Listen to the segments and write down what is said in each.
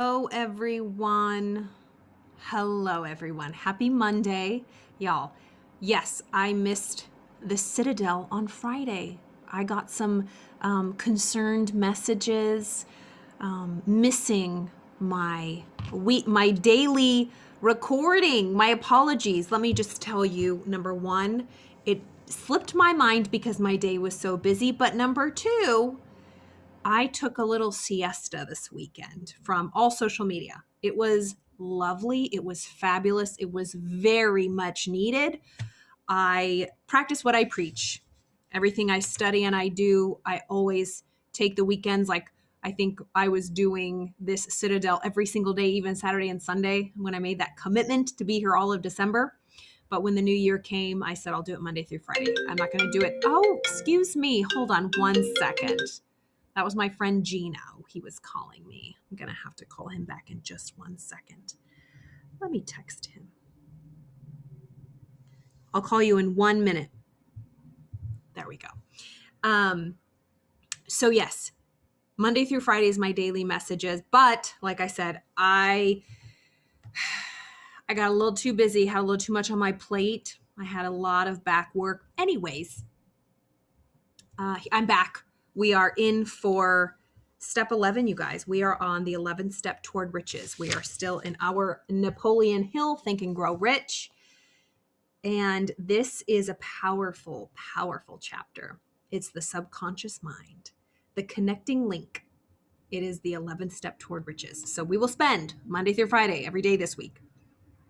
Hello, everyone. Hello, everyone. Happy Monday, y'all. Yes, I missed the Citadel on Friday. I got some concerned messages, missing my daily recording. My apologies. Let me just tell you, number one, it slipped my mind because my day was so busy. But number two, I took a little siesta this weekend from all social media. It was lovely. It was fabulous. It was very much needed. I practice what I preach. Everything I study and I do, I always take the weekends. Like, I think I was doing this Citadel every single day, even Saturday and Sunday, when I made that commitment to be here all of December. But when the new year came, I said I'll do it Monday through Friday. I'm not going to do it. Oh, excuse me. Hold on one second. That was my friend Gino. He was calling me. I'm going to have to call him back in just 1 second. Let me text him. I'll call you in 1 minute. There we go. So yes, Monday through Friday is my daily messages. But like I said, I got a little too busy, had a little too much on my plate. I had a lot of back work. Anyways, I'm back. We are in for step 11, you guys. We are on the 11th step toward riches. We are still in our Napoleon Hill, Think and Grow Rich. And this is a powerful, powerful chapter. It's the subconscious mind, the connecting link. It is the 11th step toward riches. So we will spend Monday through Friday, every day this week,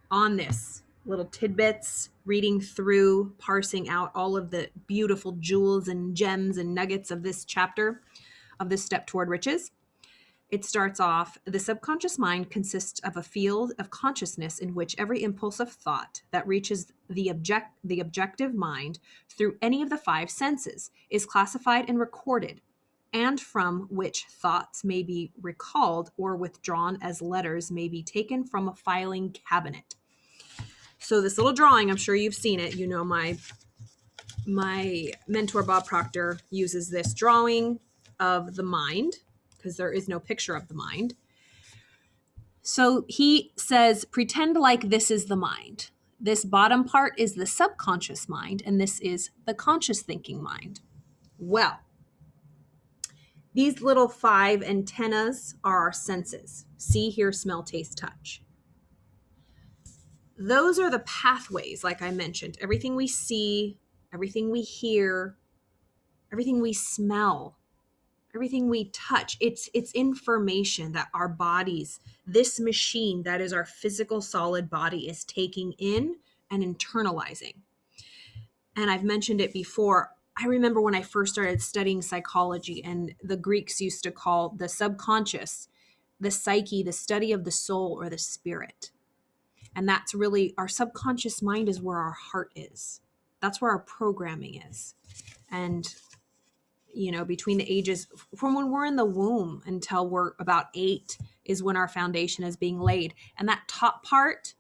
on this. Little tidbits, reading through, parsing out all of the beautiful jewels and gems and nuggets of this chapter, of this step toward riches. It starts off, the subconscious mind consists of a field of consciousness in which every impulsive thought that reaches the objective mind through any of the five senses is classified and recorded, and from which thoughts may be recalled or withdrawn as letters may be taken from a filing cabinet. So this little drawing, I'm sure you've seen it. You know, my mentor, Bob Proctor, uses this drawing of the mind because there is no picture of the mind. So he says, pretend like this is the mind. This bottom part is the subconscious mind, and this is the conscious thinking mind. Well, these little five antennas are our senses: see, hear, smell, taste, touch. Those are the pathways, like I mentioned. Everything we see, everything we hear, everything we smell, everything we touch, it's information that our bodies, this machine that is our physical solid body, is taking in and internalizing. And I've mentioned it before. I remember when I first started studying psychology, and the Greeks used to call the subconscious, the psyche, the study of the soul or the spirit. And that's really, our subconscious mind is where our heart is. That's where our programming is. And, you know, between the ages, from when we're in the womb until we're about 8 is when our foundation is being laid. And that top part,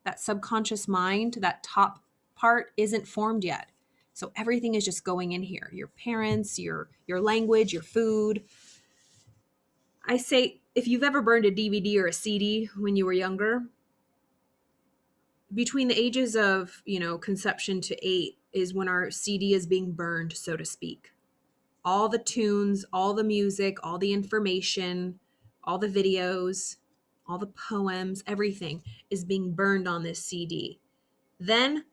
that subconscious mind, that top part isn't formed yet. So everything is just going in here. Your parents, your language, your food. I say, if you've ever burned a DVD or a CD when you were younger, between the ages of, conception to 8 is when our CD is being burned, so to speak. All the tunes, all the music, all the information, all the videos, all the poems, everything is being burned on this CD. Then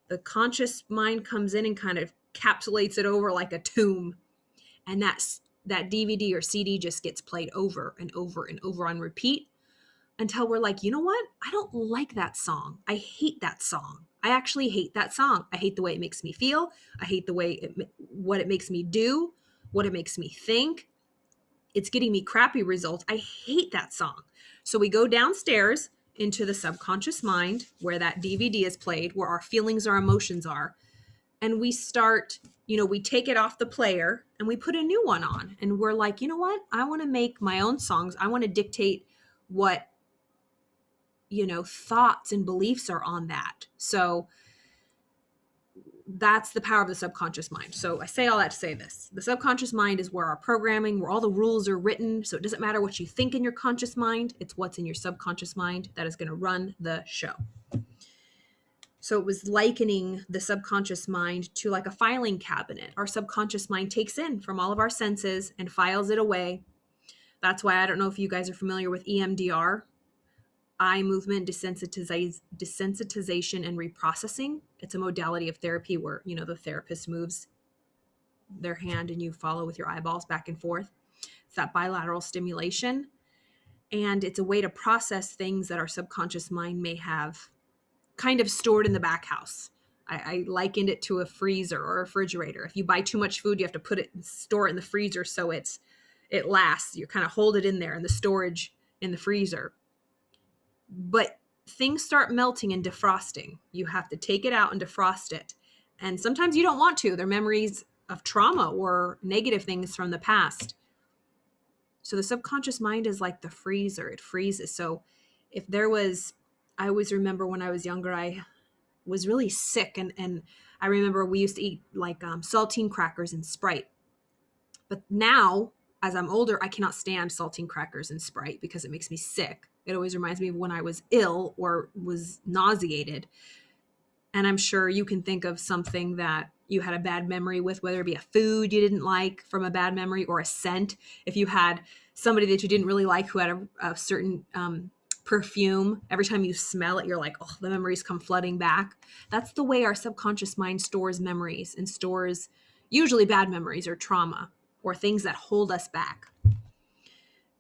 the conscious mind comes in and kind of encapsulates it over like a tomb. And that DVD or CD just gets played over and over and over on repeat until we're like, you know what? I don't like that song. I hate that song. I actually hate that song. I hate the way it makes me feel. I hate the way what it makes me do, what it makes me think. It's getting me crappy results. I hate that song. So we go downstairs into the subconscious mind where that DVD is played, where our feelings, our emotions are. And we start, we take it off the player and we put a new one on. And we're like, you know what? I want to make my own songs. I want to dictate what thoughts and beliefs are on that. So that's the power of the subconscious mind. So I say all that to say this. The subconscious mind is where our programming, where all the rules are written. So it doesn't matter what you think in your conscious mind. It's what's in your subconscious mind that is going to run the show. So it was likening the subconscious mind to like a filing cabinet. Our subconscious mind takes in from all of our senses and files it away. That's why I don't know if you guys are familiar with EMDR, eye movement desensitization and reprocessing. It's a modality of therapy where, the therapist moves their hand and you follow with your eyeballs back and forth. It's that bilateral stimulation. And it's a way to process things that our subconscious mind may have kind of stored in the back house. I likened it to a freezer or a refrigerator. If you buy too much food, you have to put it and store it in the freezer so it lasts. You kind of hold it in there in the storage in the freezer. But things start melting and defrosting. You have to take it out and defrost it. And sometimes you don't want to. They're memories of trauma or negative things from the past. So the subconscious mind is like the freezer. It freezes. So if I always remember when I was younger, I was really sick. And I remember we used to eat like saltine crackers and Sprite. But now, as I'm older, I cannot stand saltine crackers and Sprite because it makes me sick. It always reminds me of when I was ill or was nauseated. And I'm sure you can think of something that you had a bad memory with, whether it be a food you didn't like from a bad memory or a scent. If you had somebody that you didn't really like who had a certain perfume, every time you smell it, you're like, oh, the memories come flooding back. That's the way our subconscious mind stores memories and stores usually bad memories or trauma or things that hold us back.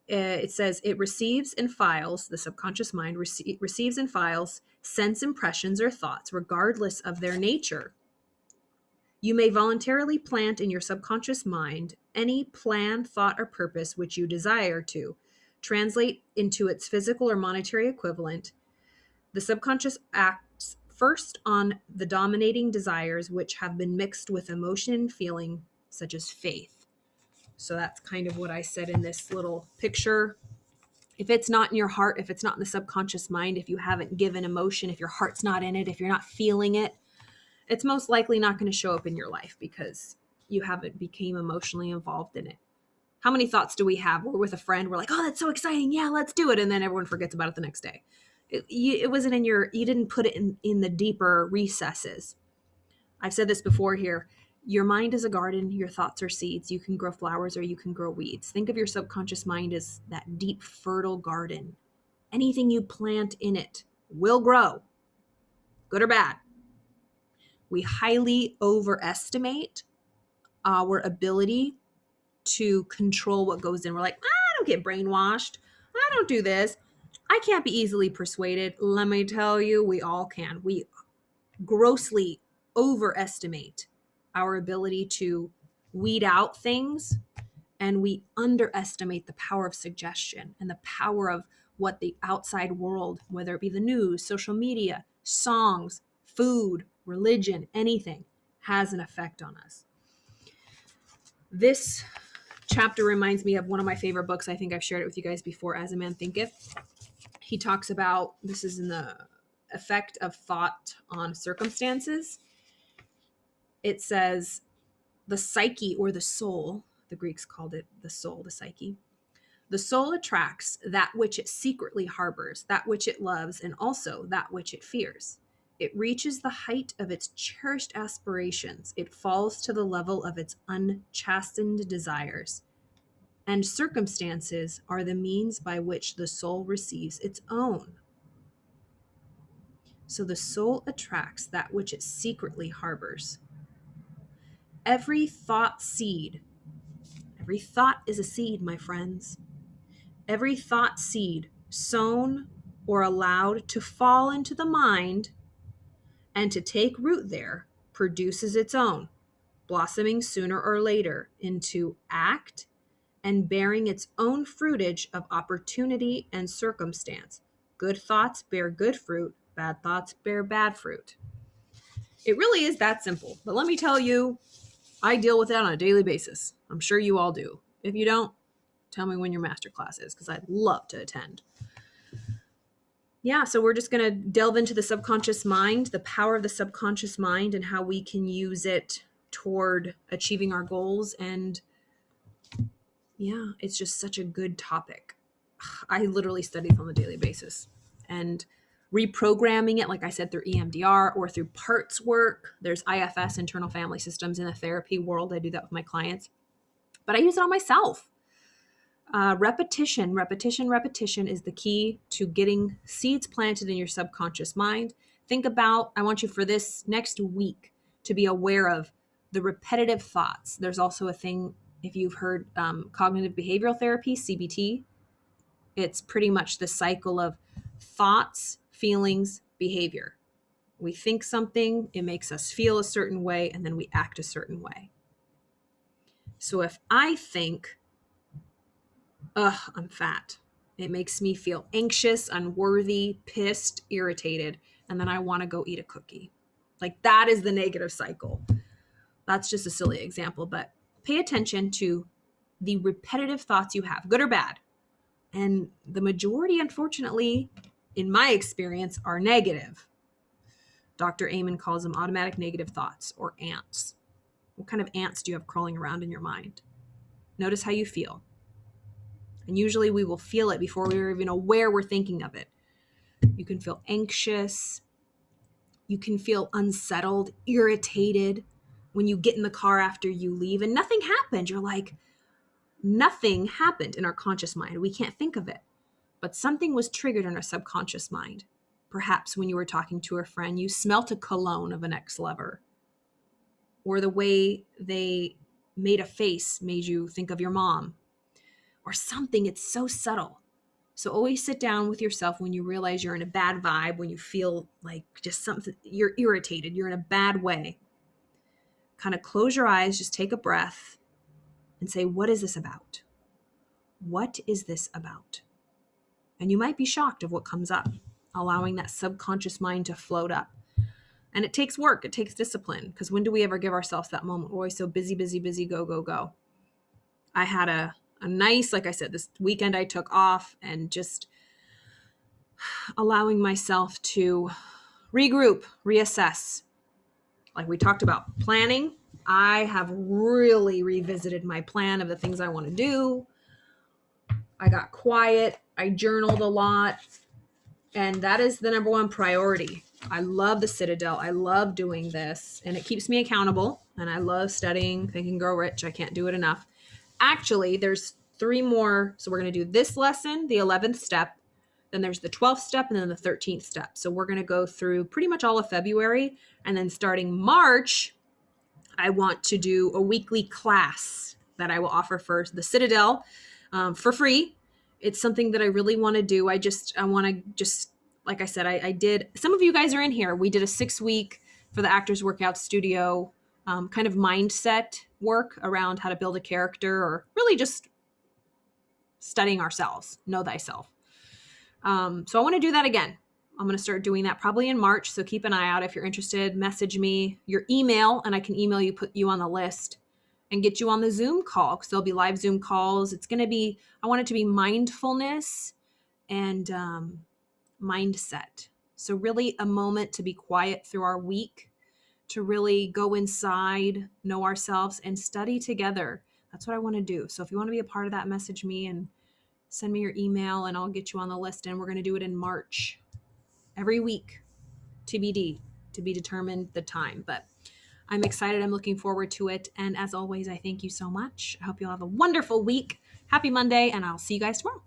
It says it receives and files, the subconscious mind receives and files sense impressions or thoughts, regardless of their nature. You may voluntarily plant in your subconscious mind any plan, thought, or purpose which you desire to translate into its physical or monetary equivalent. The subconscious acts first on the dominating desires which have been mixed with emotion and feeling, such as faith. So that's kind of what I said in this little picture. If it's not in your heart, if it's not in the subconscious mind, if you haven't given emotion, if your heart's not in it, if you're not feeling it, it's most likely not going to show up in your life because you haven't became emotionally involved in it. How many thoughts do we have? We're with a friend. We're like, oh, that's so exciting. Yeah, let's do it. And then everyone forgets about it the next day. It wasn't in you didn't put it in the deeper recesses. I've said this before here. Your mind is a garden. Your thoughts are seeds. You can grow flowers or you can grow weeds. Think of your subconscious mind as that deep, fertile garden. Anything you plant in it will grow, good or bad. We highly overestimate our ability to control what goes in. We're like, I don't get brainwashed. I don't do this. I can't be easily persuaded. Let me tell you, we all can. We grossly overestimate our ability to weed out things, and we underestimate the power of suggestion and the power of what the outside world, whether it be the news, social media, songs, food, religion, anything, has an effect on us. This chapter reminds me of one of my favorite books. I think I've shared it with you guys before, As a Man Thinketh. He talks about, this is in the effect of thought on circumstances. It says, the psyche or the soul, the Greeks called it the soul, the psyche. The soul attracts that which it secretly harbors, that which it loves, and also that which it fears. It reaches the height of its cherished aspirations. It falls to the level of its unchastened desires. And circumstances are the means by which the soul receives its own. So the soul attracts that which it secretly harbors. Every thought seed, every thought is a seed, my friends. Every thought seed sown or allowed to fall into the mind and to take root there produces its own, blossoming sooner or later into act and bearing its own fruitage of opportunity and circumstance. Good thoughts bear good fruit, bad thoughts bear bad fruit. It really is that simple. But let me tell you, I deal with that on a daily basis. I'm sure you all do. If you don't, tell me when your masterclass is, because I'd love to attend. yeah, so we're just going to delve into the subconscious mind, the power of the subconscious mind, and how we can use it toward achieving our goals. And yeah, it's just such a good topic. I literally study it on a daily basis. And reprogramming it, like I said, through EMDR or through parts work. There's IFS, internal family systems, in the therapy world. I do that with my clients, but I use it on myself. Repetition is the key to getting seeds planted in your subconscious mind. Think about, I want you for this next week to be aware of the repetitive thoughts. There's also a thing, if you've heard cognitive behavioral therapy, CBT, it's pretty much the cycle of thoughts, feelings, behavior. We think something, it makes us feel a certain way, and then we act a certain way. So if I think, ugh, I'm fat, it makes me feel anxious, unworthy, pissed, irritated, and then I want to go eat a cookie. Like, that is the negative cycle. That's just a silly example, but pay attention to the repetitive thoughts you have, good or bad. And the majority, unfortunately, in my experience, are negative. Dr. Amen calls them automatic negative thoughts, or ants. What kind of ants do you have crawling around in your mind? Notice how you feel. And usually we will feel it before we're even aware we're thinking of it. You can feel anxious. You can feel unsettled, irritated when you get in the car after you leave and nothing happened. You're like, nothing happened in our conscious mind. We can't think of it. But something was triggered in our subconscious mind. Perhaps when you were talking to a friend, you smelt a cologne of an ex-lover. Or the way they made a face made you think of your mom. Or something. It's so subtle. So always sit down with yourself when you realize you're in a bad vibe, when you feel like just something, you're irritated, you're in a bad way. Kind of close your eyes, just take a breath and say, what is this about? What is this about? And you might be shocked of what comes up, allowing that subconscious mind to float up. And it takes work. It takes discipline, because when do we ever give ourselves that moment? We're always so busy, go, go, go. I had a nice, like I said, this weekend I took off, and just allowing myself to regroup, reassess. Like we talked about planning, I have really revisited my plan of the things I want to do. I got quiet. I journaled a lot. And that is the number one priority. I love the Citadel. I love doing this, and it keeps me accountable. And I love studying Think and Grow Rich. I can't do it enough. Actually, there's 3 more. So we're going to do this lesson, the 11th step. Then there's the 12th step, and then the 13th step. So we're going to go through pretty much all of February. And then starting March, I want to do a weekly class that I will offer for the Citadel for free. It's something that I really want to do. I want to just, like I said, I did, some of you guys are in here. We did a 6-week for the Actors Workout Studio kind of mindset work around how to build a character, or really just studying ourselves, know thyself. So I want to do that again. I'm going to start doing that probably in March. So keep an eye out. If you're interested, message me your email, and I can email you, put you on the list, and get you on the Zoom call, because there'll be live Zoom calls. It's going to be, I want it to be mindfulness and mindset. So really a moment to be quiet through our week, to really go inside, know ourselves, and study together. That's what I want to do. So if you want to be a part of that, message me and send me your email, and I'll get you on the list. And we're going to do it in March every week, TBD, to be determined the time. But I'm excited. I'm looking forward to it. And as always, I thank you so much. I hope you'll have a wonderful week. Happy Monday, and I'll see you guys tomorrow.